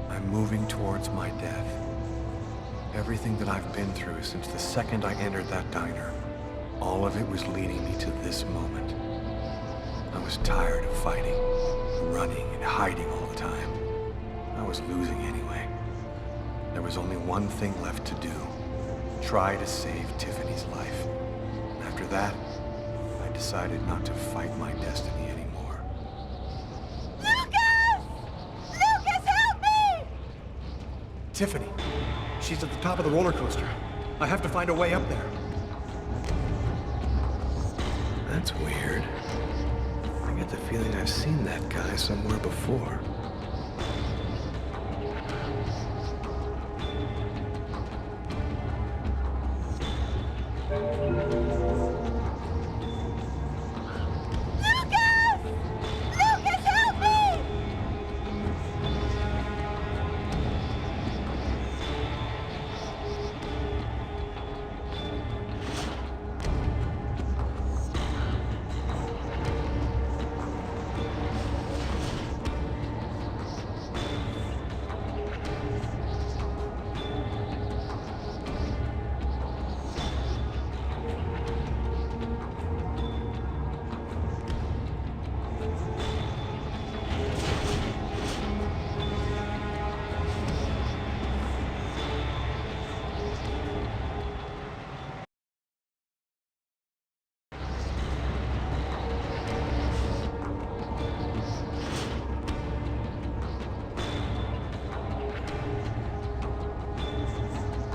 I'm moving towards my death. Everything that I've been through since the second I entered that diner, all of it was leading me to this moment. I was tired of fighting, running and hiding all the time. I was losing anyway. There was only one thing left to do. Try to save Tiffany's life. And after that, I decided not to fight my destiny anymore. Lucas! Lucas, help me! Tiffany! She's at the top of the roller coaster. I have to find a way up there. That's weird. I get the feeling I've seen that guy somewhere before. Lucas! Lucas, help me!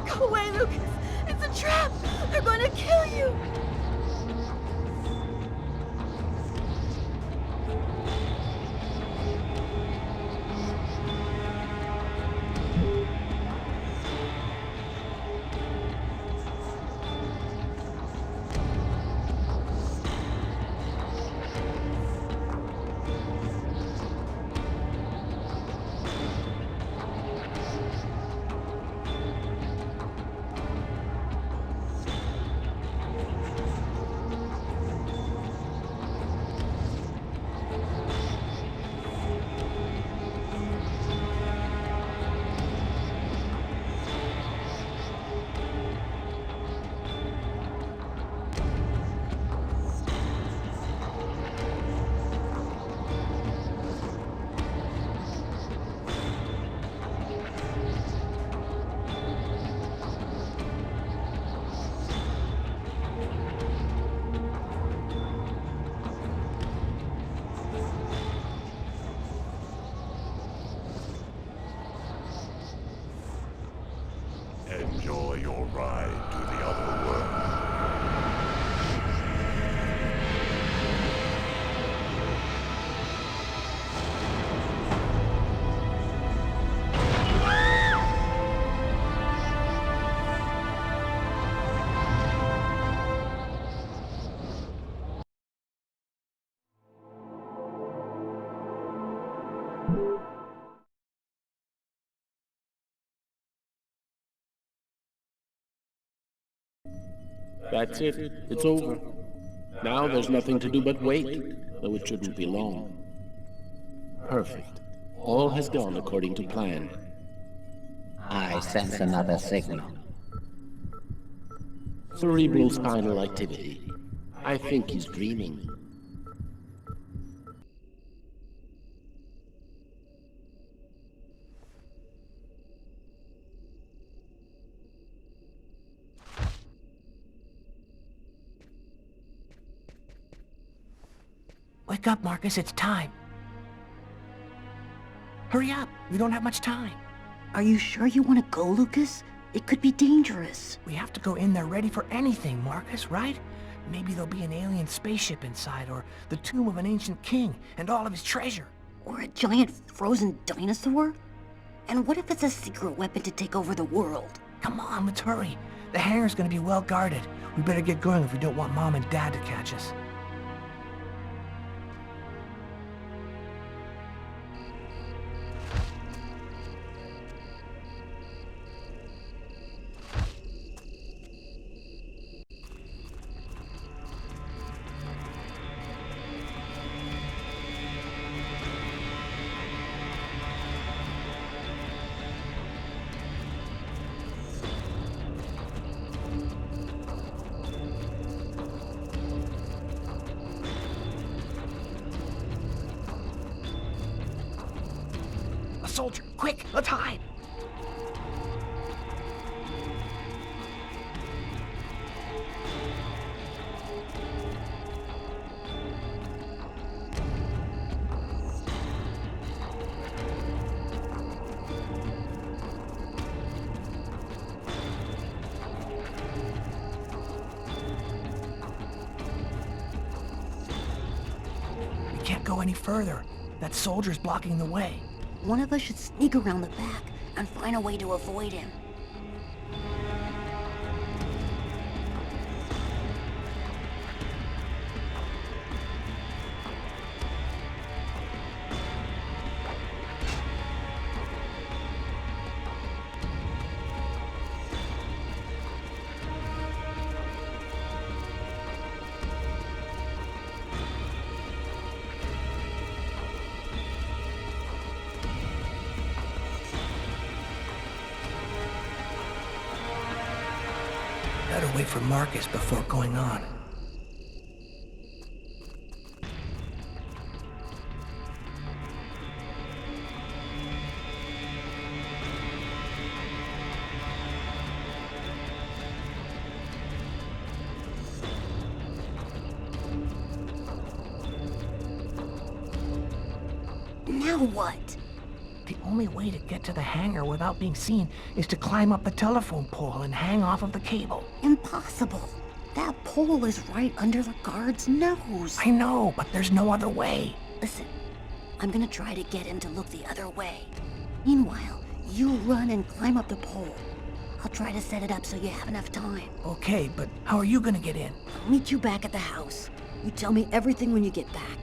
Go away, Lucas! It's a trap! They're going to kill you! Enjoy your ride to the other world. That's it. It's over. Now there's nothing to do but wait, though it shouldn't be long. Perfect. All has gone according to plan. I sense another signal. Cerebral spinal activity. I think he's dreaming. Wake up, Marcus, it's time. Hurry up, we don't have much time. Are you sure you want to go, Lucas? It could be dangerous. We have to go in there ready for anything, Marcus, right? Maybe there'll be an alien spaceship inside, or the tomb of an ancient king, and all of his treasure. Or a giant frozen dinosaur? And what if it's a secret weapon to take over the world? Come on, let's hurry. The hangar's gonna be well guarded. We better get going if we don't want Mom and Dad to catch us. soldier. Quick, let's hide. We can't go any further. That soldier's blocking the way. One of us should sneak around the back and find a way to avoid him. Better wait for Marcus before going on. Now what? The only way to get to the hangar without being seen is to climb up the telephone pole and hang off of the cable. Impossible. That pole is right under the guard's nose. I know, but there's no other way. Listen, I'm gonna try to get him to look the other way. Meanwhile, you run and climb up the pole. I'll try to set it up so you have enough time. Okay, but how are you gonna get in? I'll meet you back at the house. You tell me everything when you get back.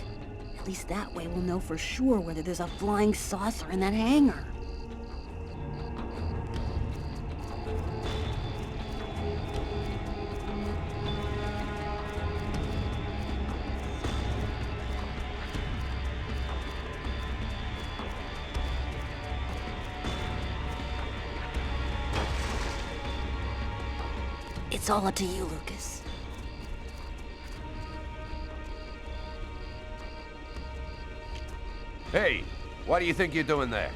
At least that way we'll know for sure whether there's a flying saucer in that hangar. It's all up to you, Lucas. Hey, what do you think you're doing there?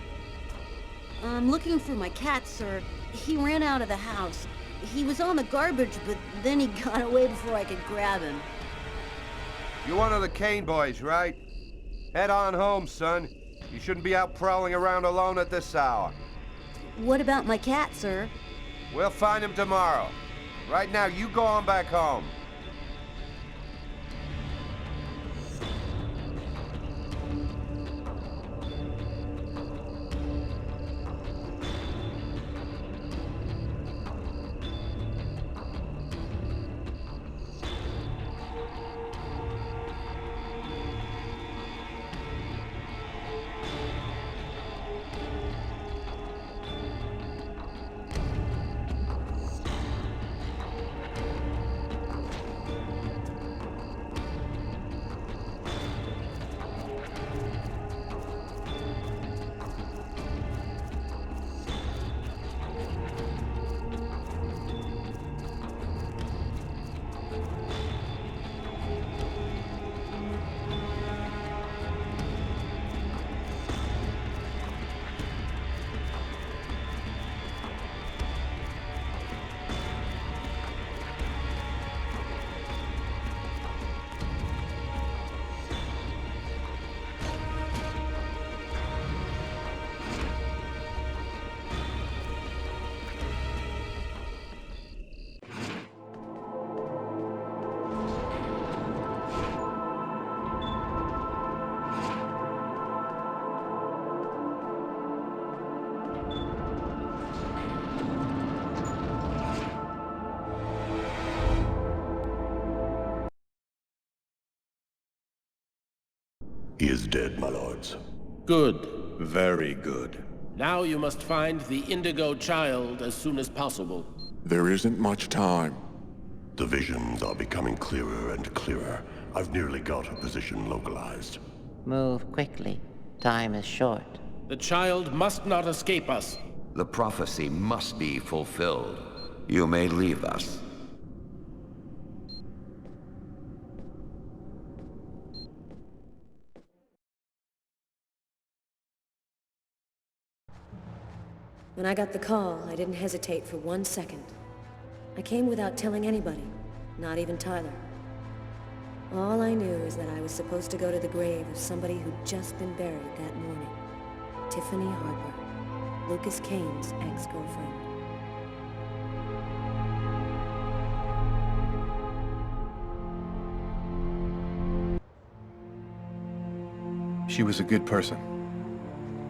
I'm looking for my cat, sir. He ran out of the house. He was on the garbage, but then he got away before I could grab him. You're one of the Kane boys, right? Head on home, son. You shouldn't be out prowling around alone at this hour. What about my cat, sir? We'll find him tomorrow. Right now, you go on back home. He is dead, my lords. Good. Very good. Now you must find the Indigo child as soon as possible. There isn't much time. The visions are becoming clearer and clearer. I've nearly got a position localized. Move quickly. Time is short. The child must not escape us. The prophecy must be fulfilled. You may leave us. When I got the call, I didn't hesitate for 1 second. I came without telling anybody, not even Tyler. All I knew is that I was supposed to go to the grave of somebody who'd just been buried that morning. Tiffany Harper, Lucas Kane's ex-girlfriend. She was a good person.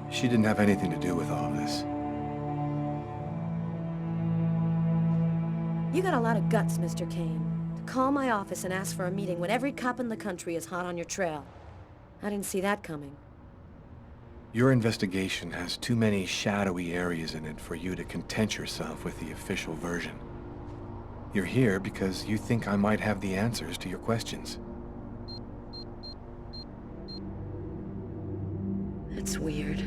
She didn't have anything to do with all of this. You got a lot of guts, Mr. Kane. To call my office and ask for a meeting when every cop in the country is hot on your trail. I didn't see that coming. Your investigation has too many shadowy areas in it for you to content yourself with the official version. You're here because you think I might have the answers to your questions. That's weird.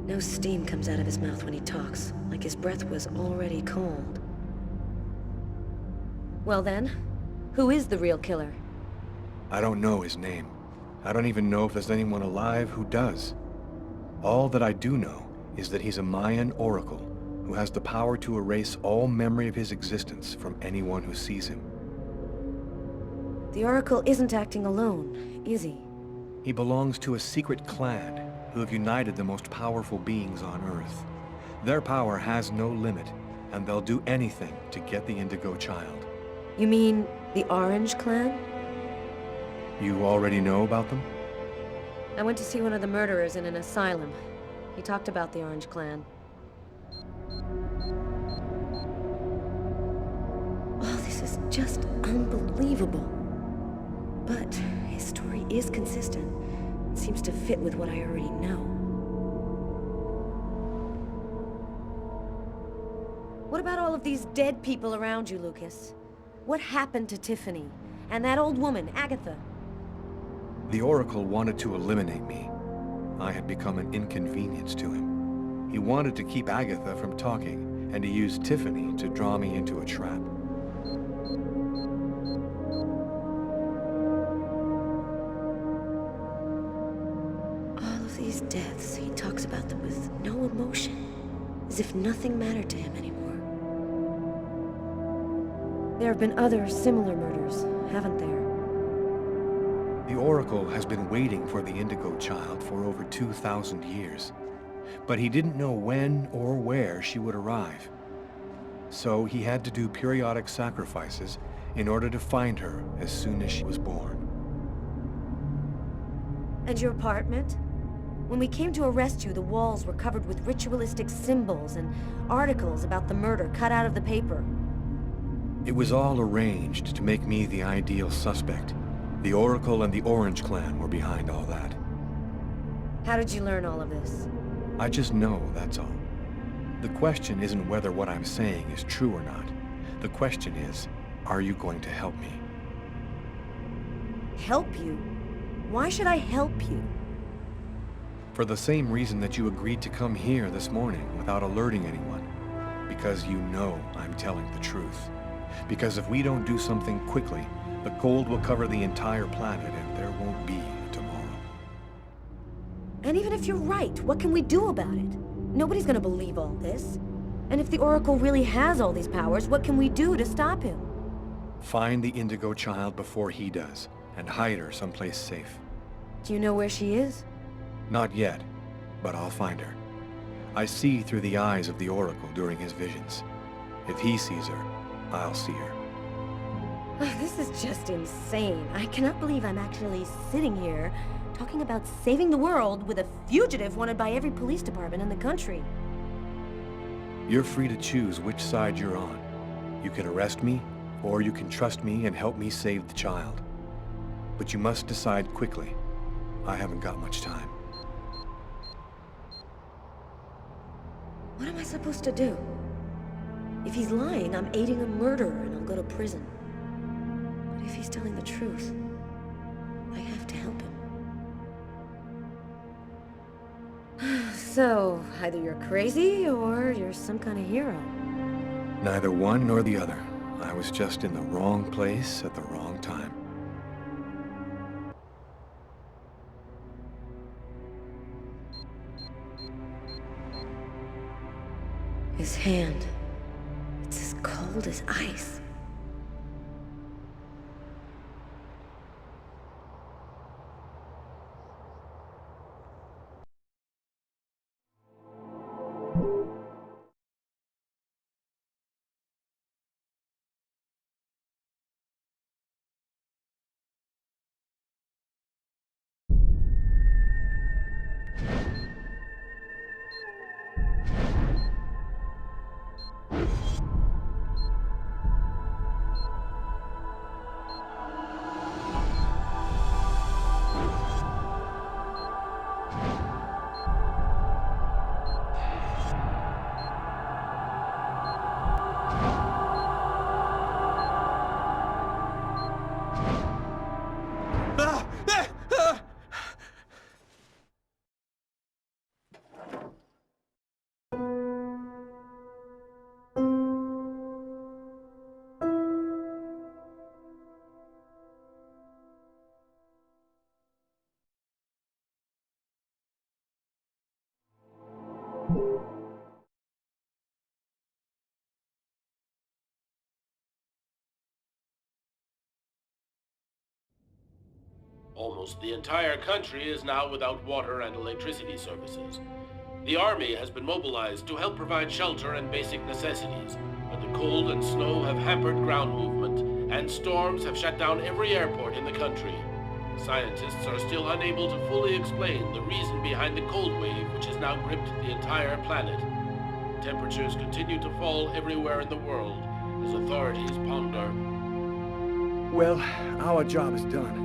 No steam comes out of his mouth when he talks, like his breath was already cold. Well then, who is the real killer? I don't know his name. I don't even know if there's anyone alive who does. All that I do know is that he's a Mayan oracle who has the power to erase all memory of his existence from anyone who sees him. The Oracle isn't acting alone, is he? He belongs to a secret clan who have united the most powerful beings on Earth. Their power has no limit, and they'll do anything to get the Indigo child. You mean the Orange Clan? You already know about them? I went to see one of the murderers in an asylum. He talked about the Orange Clan. Oh, this is just unbelievable. But his story is consistent. It seems to fit with what I already know. What about all of these dead people around you, Lucas? What happened to Tiffany? And that old woman, Agatha? The Oracle wanted to eliminate me. I had become an inconvenience to him. He wanted to keep Agatha from talking, and he used Tiffany to draw me into a trap. All of these deaths, he talks about them with no emotion, as if nothing mattered to him anymore. There have been other similar murders, haven't there? The Oracle has been waiting for the Indigo child for over 2,000 years, but he didn't know when or where she would arrive. So he had to do periodic sacrifices in order to find her as soon as she was born. And your apartment? When we came to arrest you, the walls were covered with ritualistic symbols and articles about the murder cut out of the paper. It was all arranged to make me the ideal suspect. The Oracle and the Orange Clan were behind all that. How did you learn all of this? I just know, that's all. The question isn't whether what I'm saying is true or not. The question is, are you going to help me? Help you? Why should I help you? For the same reason that you agreed to come here this morning without alerting anyone. Because you know I'm telling the truth. Because if we don't do something quickly, the cold will cover the entire planet and there won't be a tomorrow. And even if you're right, what can we do about it? Nobody's gonna believe all this. And if the Oracle really has all these powers, what can we do to stop him? Find the Indigo child before he does, and hide her someplace safe. Do you know where she is? Not yet, but I'll find her. I see through the eyes of the Oracle during his visions. If he sees her, I'll see her. This is just insane. I cannot believe I'm actually sitting here talking about saving the world with a fugitive wanted by every police department in the country. You're free to choose which side you're on. You can arrest me, or you can trust me and help me save the child. But you must decide quickly. I haven't got much time. What am I supposed to do? If he's lying, I'm aiding a murderer and I'll go to prison. But if he's telling the truth, I have to help him. So, either you're crazy or you're some kind of hero. Neither one nor the other. I was just in the wrong place at the wrong time. His hand. It's as cold as ice. Almost the entire country is now without water and electricity services. The army has been mobilized to help provide shelter and basic necessities, but the cold and snow have hampered ground movement, and storms have shut down every airport in the country. Scientists are still unable to fully explain the reason behind the cold wave which has now gripped the entire planet. Temperatures continue to fall everywhere in the world as authorities ponder. Well, our job is done.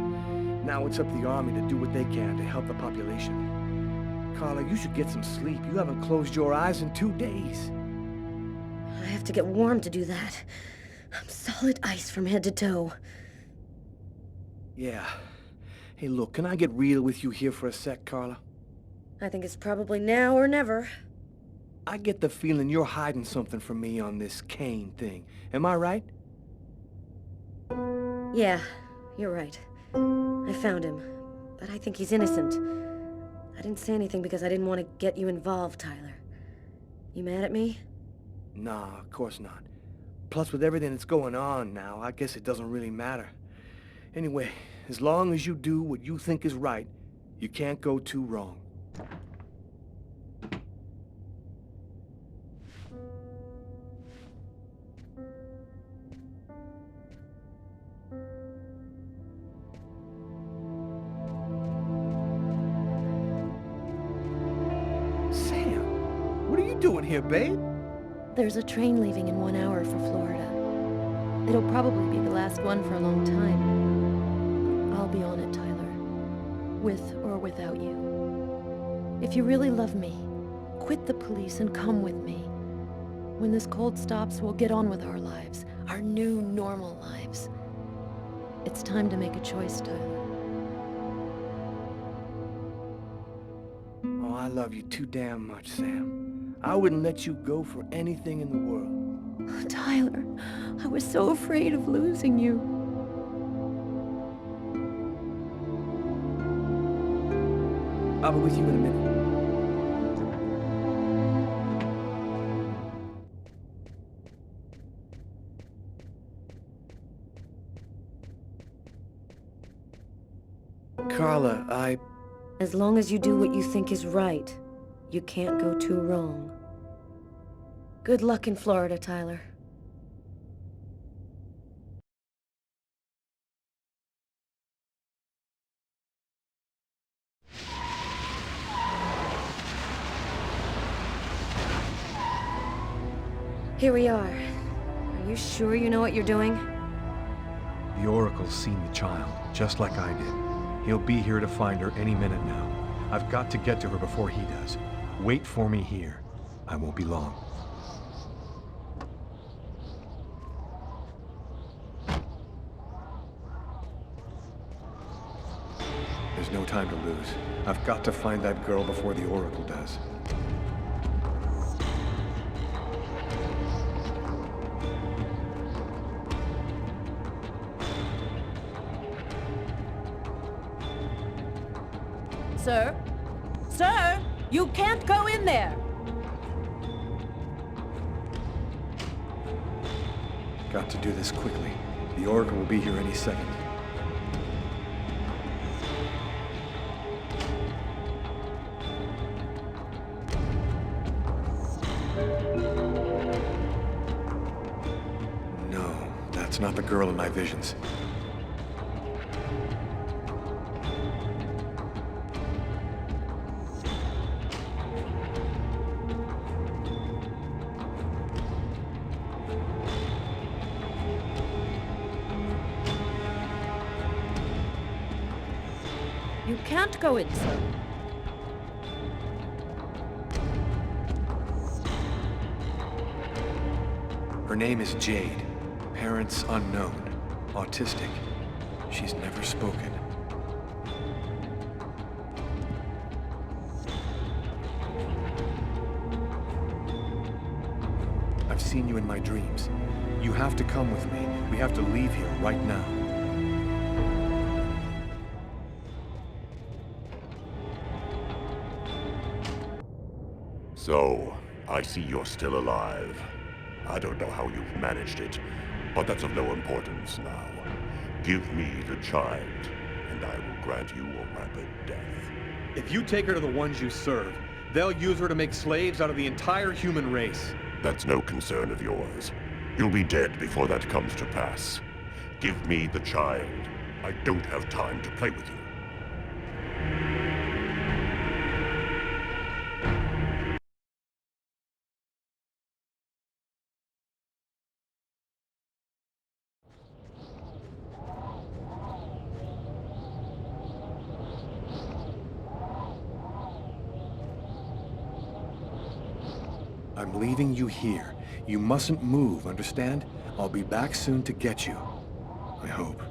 Now it's up to the army to do what they can to help the population. Carla, you should get some sleep. You haven't closed your eyes in 2 days. I have to get warm to do that. I'm solid ice from head to toe. Yeah. Hey, look, can I get real with you here for a sec, Carla? I think it's probably now or never. I get the feeling you're hiding something from me on this Kane thing. Am I right? Yeah, you're right. I found him, but I think he's innocent. I didn't say anything because I didn't want to get you involved, Tyler. You mad at me? Nah, of course not. Plus, with everything that's going on now, I guess it doesn't really matter. Anyway, as long as you do what you think is right, you can't go too wrong. Doing here, babe? There's a train leaving in 1 hour for Florida. It'll probably be the last one for a long time. I'll be on it, Tyler. With or without you. If you really love me, quit the police and come with me. When this cold stops, we'll get on with our lives. Our new, normal lives. It's time to make a choice, Tyler. Oh, I love you too damn much, Sam. I wouldn't let you go for anything in the world. Tyler, I was so afraid of losing you. I'll be with you in a minute. Carla, As long as you do what you think is right, you can't go too wrong. Good luck in Florida, Tyler. Here we are. Are you sure you know what you're doing? The Oracle's seen the child, just like I did. He'll be here to find her any minute now. I've got to get to her before he does. Wait for me here. I won't be long. There's no time to lose. I've got to find that girl before the Oracle does. Sir? Sir! You can't go in there! Got to do this quickly. The Oracle will be here any second. No, that's not the girl in my visions. You can't go in, sir. Her name is Jade. Parents unknown. Autistic. She's never spoken. I've seen you in my dreams. You have to come with me. We have to leave here right now. So, I see you're still alive. I don't know how you've managed it, but that's of no importance now. Give me the child, and I will grant you a rapid death. If you take her to the ones you serve, they'll use her to make slaves out of the entire human race. That's no concern of yours. You'll be dead before that comes to pass. Give me the child. I don't have time to play with you. I'm leaving you here. You mustn't move, understand? I'll be back soon to get you. I hope.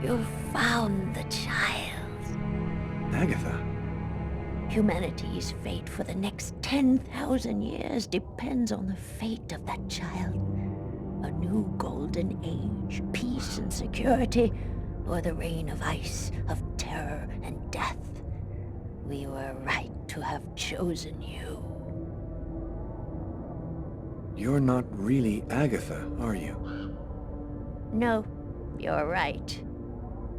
You found the child. Agatha? Humanity's fate for the next 10,000 years depends on the fate of that child. A new golden age, peace and security, or the reign of ice, of terror and death. We were right to have chosen you. You're not really Agatha, are you? No, you're right.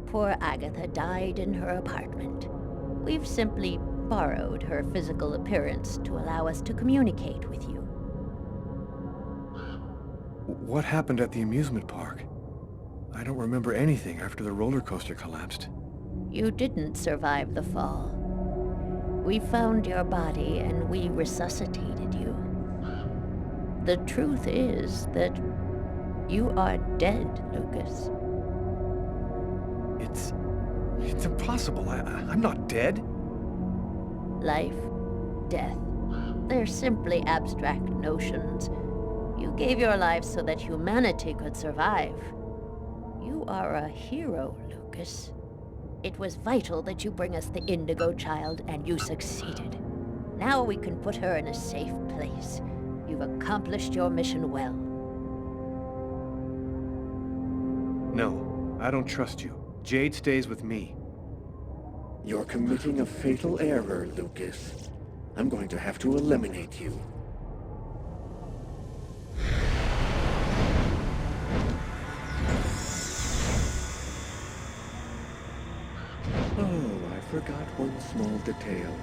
Poor Agatha died in her apartment. We've simply borrowed her physical appearance to allow us to communicate with you. What happened at the amusement park? I don't remember anything after the roller coaster collapsed. You didn't survive the fall. We found your body and we resuscitated you. The truth is that you are dead, Lucas. It's impossible. I'm not dead. Life, death, they're simply abstract notions. You gave your life so that humanity could survive. You are a hero, Lucas. It was vital that you bring us the Indigo child, and you succeeded. Now we can put her in a safe place. You've accomplished your mission well. No, I don't trust you. Jade stays with me. You're committing a fatal error, Lucas. I'm going to have to eliminate you. Oh, I forgot one small detail.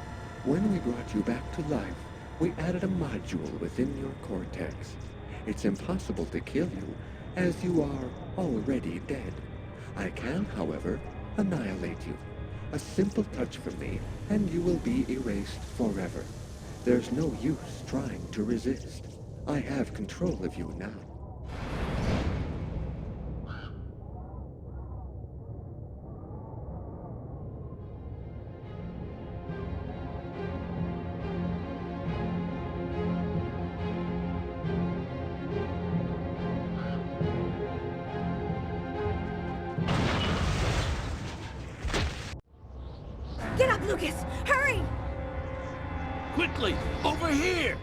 When we brought you back to life, we added a module within your cortex. It's impossible to kill you, as you are already dead. I can, however, annihilate you. A simple touch from me, and you will be erased forever. There's no use trying to resist. I have control of you now. Get up, Lucas! Hurry! Quickly! Over here!